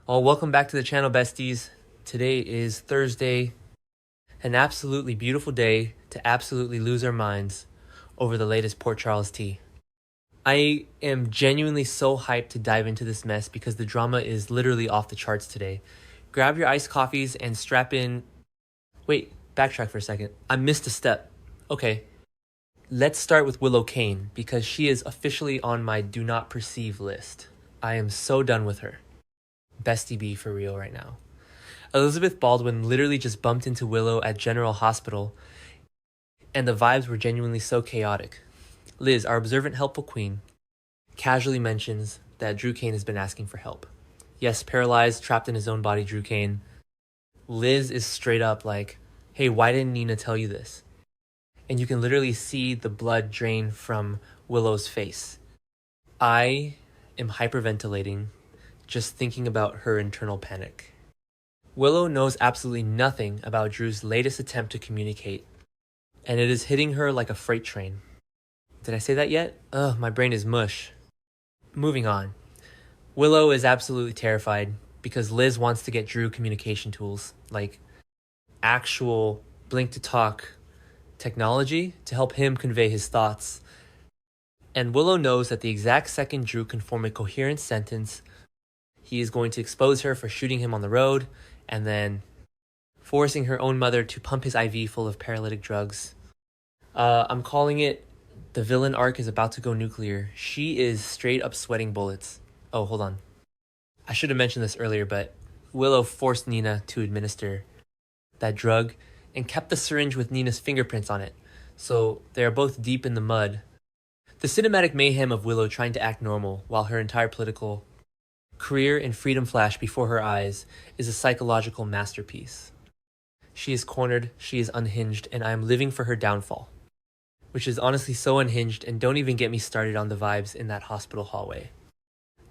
Well, welcome back to the channel, besties. Today is Thursday, an absolutely beautiful day to absolutely lose our minds over the latest Port Charles tea. I am genuinely so hyped to dive into this mess because the drama is literally off the charts today. Grab your iced coffees and strap in. Wait, backtrack for a second. I missed a step. Okay, let's start with Willow Kane because she is officially on my do not perceive list. I am so done with her. Bestie B for real right now. Elizabeth Baldwin literally just bumped into Willow at General Hospital, and the vibes were genuinely so chaotic. Liz, our observant, helpful queen, casually mentions that Drew Kane has been asking for help. Yes, paralyzed, trapped in his own body, Drew Kane. Liz is straight up like, hey, why didn't Nina tell you this? And you can literally see the blood drain from Willow's face. I am hyperventilating just thinking about her internal panic. Willow knows absolutely nothing about Drew's latest attempt to communicate, and it is hitting her like a freight train. Did I say that yet? Ugh, my brain is mush. Moving on. Willow is absolutely terrified because Liz wants to get Drew communication tools, like actual blink to talk technology to help him convey his thoughts. And Willow knows that the exact second Drew can form a coherent sentence, he is going to expose her for shooting him on the road and then forcing her own mother to pump his IV full of paralytic drugs. I'm calling it the villain arc is about to go nuclear. She is straight up sweating bullets. Oh, hold on. I should have mentioned this earlier, but Willow forced Nina to administer that drug and kept the syringe with Nina's fingerprints on it. So they are both deep in the mud. The cinematic mayhem of Willow trying to act normal while her entire political career and freedom flash before her eyes is a psychological masterpiece. She is cornered, she is unhinged, and I am living for her downfall. Which is honestly so unhinged, and don't even get me started on the vibes in that hospital hallway.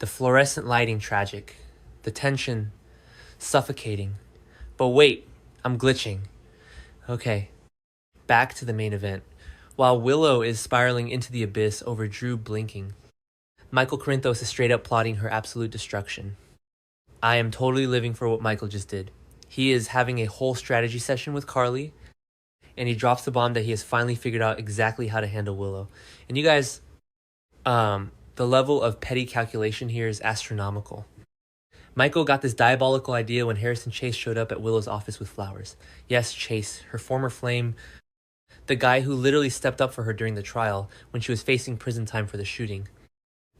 The fluorescent lighting tragic. The tension suffocating. But wait, I'm glitching. Okay, back to the main event. While Willow is spiraling into the abyss over Drew blinking, Michael Corinthos is straight up plotting her absolute destruction. I am totally living for what Michael just did. He is having a whole strategy session with Carly, and he drops the bomb that he has finally figured out exactly how to handle Willow. And you guys, the level of petty calculation here is astronomical. Michael got this diabolical idea when Harrison Chase showed up at Willow's office with flowers. Yes, Chase, her former flame, the guy who literally stepped up for her during the trial when she was facing prison time for the shooting.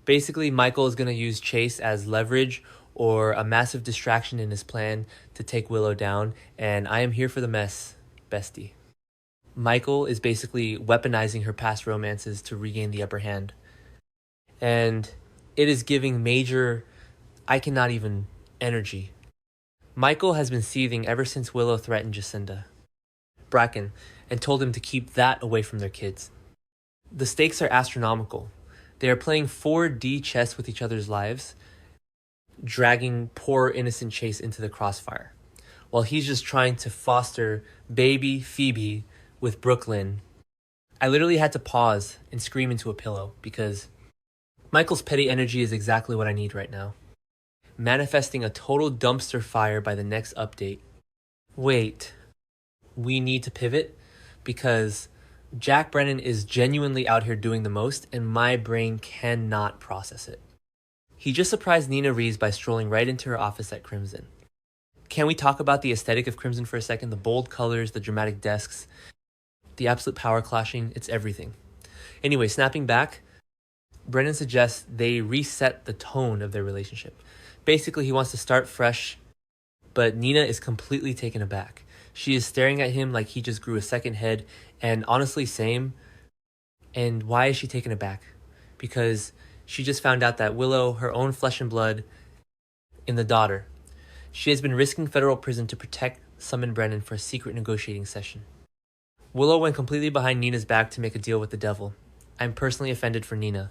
Basically, Michael is going to use Chase as leverage or a massive distraction in his plan to take Willow down, and I am here for the mess, bestie. Michael is basically weaponizing her past romances to regain the upper hand. And it is giving major, I cannot even, energy. Michael has been seething ever since Willow threatened Jacinda Bracken and told him to keep that away from their kids. The stakes are astronomical. They are playing 4D chess with each other's lives, dragging poor innocent Chase into the crossfire, while he's just trying to foster baby Phoebe with Brooklyn. I literally had to pause and scream into a pillow because Michael's petty energy is exactly what I need right now. Manifesting a total dumpster fire by the next update. Wait, we need to pivot because Jack Brennan is genuinely out here doing the most, and my brain cannot process it. He just surprised Nina Reeves by strolling right into her office at Crimson. Can we talk about the aesthetic of Crimson for a second? The bold colors, the dramatic desks, the absolute power clashing, it's everything. Anyway, snapping back, Brennan suggests they reset the tone of their relationship. Basically, he wants to start fresh, but Nina is completely taken aback. She is staring at him like he just grew a second head, and honestly, same. And why is she taken aback? Because she just found out that Willow, her own flesh and blood, in the daughter, she has been risking federal prison to protect Summon Brennan for a secret negotiating session. Willow went completely behind Nina's back to make a deal with the devil. I'm personally offended for Nina.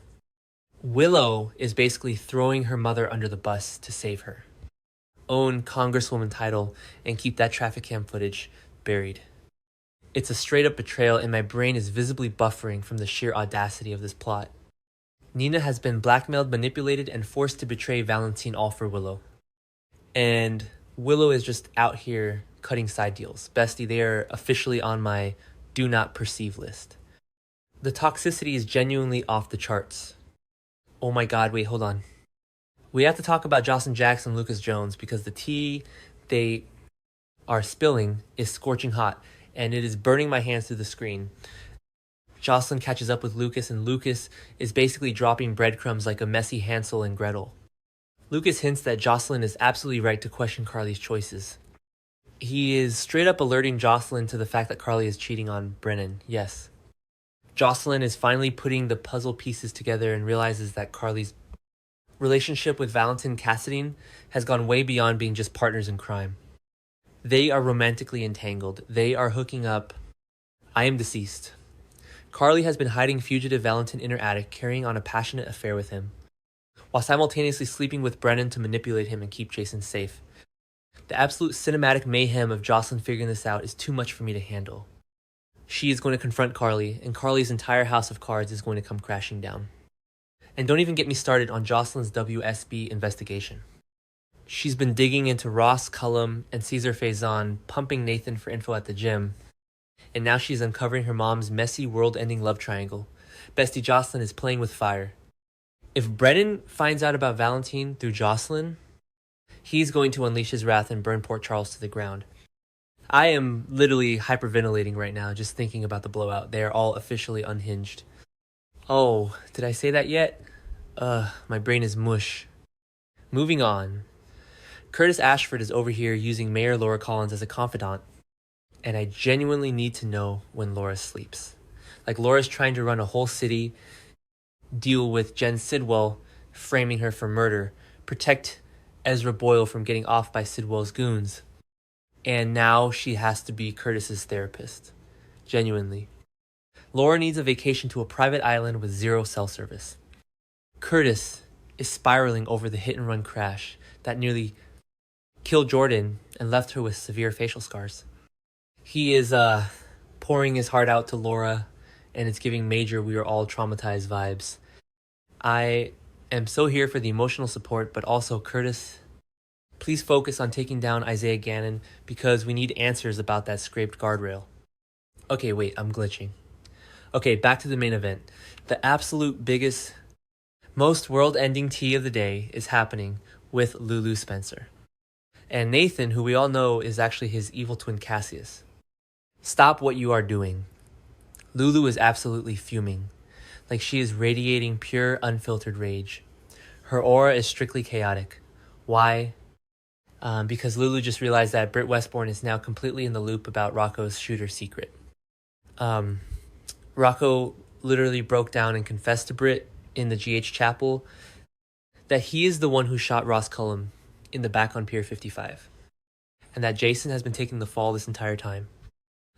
Willow is basically throwing her mother under the bus to save her. Own Congresswoman title and keep that traffic cam footage buried. It's a straight up betrayal, and my brain is visibly buffering from the sheer audacity of this plot. Nina has been blackmailed, manipulated, and forced to betray Valentine all for Willow. and Willow is just out here cutting side deals. Bestie, they are officially on my do not perceive list. The toxicity is genuinely off the charts. Oh my god, wait, hold on. We have to talk about Josslyn Jackson and Lucas Jones because the tea they are spilling is scorching hot, and it is burning my hands through the screen. Josslyn catches up with Lucas, and Lucas is basically dropping breadcrumbs like a messy Hansel and Gretel. Lucas hints that Josslyn is absolutely right to question Carly's choices. He is straight up alerting Josslyn to the fact that Carly is cheating on Brennan. Yes. Josslyn is finally putting the puzzle pieces together and realizes that Carly's relationship with Valentin Cassadine has gone way beyond being just partners in crime. They are romantically entangled. They are hooking up. I am deceased. Carly has been hiding fugitive Valentin in her attic, carrying on a passionate affair with him, while simultaneously sleeping with Brennan to manipulate him and keep Jason safe. The absolute cinematic mayhem of Josslyn figuring this out is too much for me to handle. She is going to confront Carly, and Carly's entire house of cards is going to come crashing down. And don't even get me started on Josslyn's WSB investigation. She's been digging into Ross Cullum and Cesar Faison, pumping Nathan for info at the gym, and now she's uncovering her mom's messy world-ending love triangle. Bestie Josslyn is playing with fire. If Brennan finds out about Valentin through Josslyn, he's going to unleash his wrath and burn Port Charles to the ground. I am literally hyperventilating right now just thinking about the blowout. They are all officially unhinged. Oh, did I say that yet? My brain is mush. Moving on. Curtis Ashford is over here using Mayor Laura Collins as a confidant, and I genuinely need to know when Laura sleeps. Like, Laura's trying to run a whole city, deal with Jen Sidwell, framing her for murder, protect Ezra Boyle from getting off by Sidwell's goons, and now she has to be Curtis's therapist. Genuinely. Laura needs a vacation to a private island with zero cell service. Curtis is spiraling over the hit-and-run crash that nearly killed Jordan and left her with severe facial scars. He is pouring his heart out to Laura, and it's giving major "we are all traumatized" vibes. I am so here for the emotional support, but also, Curtis, please focus on taking down Isaiah Gannon because we need answers about that scraped guardrail. Okay, wait, I'm glitching. Okay, back to the main event. The absolute biggest, most world-ending tea of the day is happening with Lulu Spencer. And Nathan, who we all know is actually his evil twin Cassius. Stop what you are doing. Lulu is absolutely fuming. Like, she is radiating pure, unfiltered rage. Her aura is strictly chaotic. Why? Because Lulu just realized that Britt Westbourne is now completely in the loop about Rocco's shooter secret. Rocco literally broke down and confessed to Britt in the GH chapel that he is the one who shot Ross Cullum in the back on Pier 55, and that Jason has been taking the fall this entire time.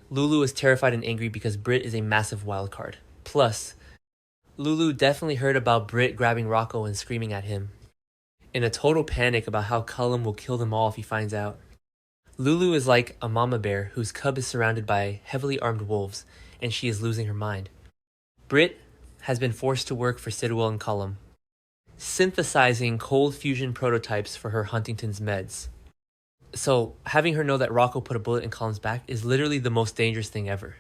Lulu is terrified and angry because Britt is a massive wildcard. Plus, Lulu definitely heard about Britt grabbing Rocco and screaming at him, in a total panic about how Cullum will kill them all if he finds out. Lulu is like a mama bear whose cub is surrounded by heavily armed wolves, and she is losing her mind. Britt has been forced to work for Sidwell and Cullum, synthesizing cold fusion prototypes for her Huntington's meds. So, having her know that Rocco put a bullet in Cullum's back is literally the most dangerous thing ever.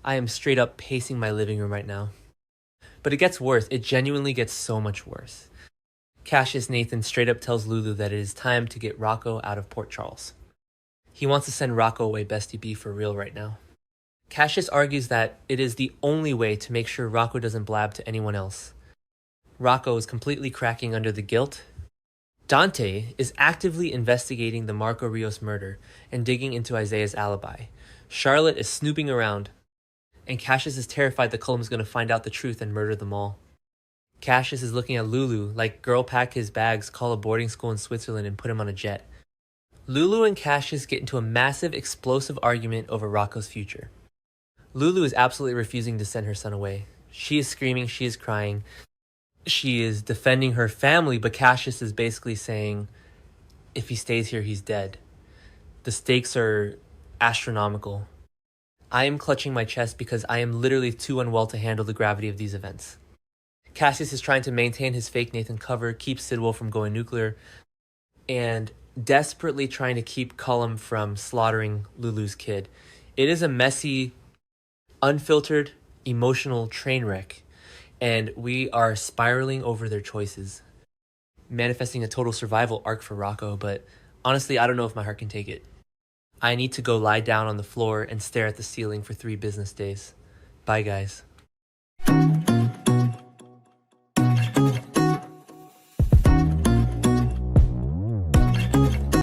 I am straight up pacing my living room right now. But it gets worse. It genuinely gets so much worse. Cassius Nathan straight up tells Lulu that it is time to get Rocco out of Port Charles. He wants to send Rocco away Bestie B for real right now. Cassius argues that it is the only way to make sure Rocco doesn't blab to anyone else. Rocco is completely cracking under the guilt. Dante is actively investigating the Marco Rios murder and digging into Isaiah's alibi. Charlotte is snooping around, and Cassius is terrified that Cullum is going to find out the truth and murder them all. Cassius is looking at Lulu like, girl, pack his bags, call a boarding school in Switzerland, and put him on a jet. Lulu and Cassius get into a massive, explosive argument over Rocco's future. Lulu is absolutely refusing to send her son away. She is screaming, she is crying. She is defending her family, but Cassius is basically saying, if he stays here, he's dead. The stakes are astronomical. I am clutching my chest because I am literally too unwell to handle the gravity of these events. Cassius is trying to maintain his fake Nathan cover, keep Sidwell from going nuclear, and desperately trying to keep Cullum from slaughtering Lulu's kid. It is a messy, unfiltered, emotional train wreck, and we are spiraling over their choices, manifesting a total survival arc for Rocco, but honestly, I don't know if my heart can take it. I need to go lie down on the floor and stare at the ceiling for 3 business days. Bye, guys.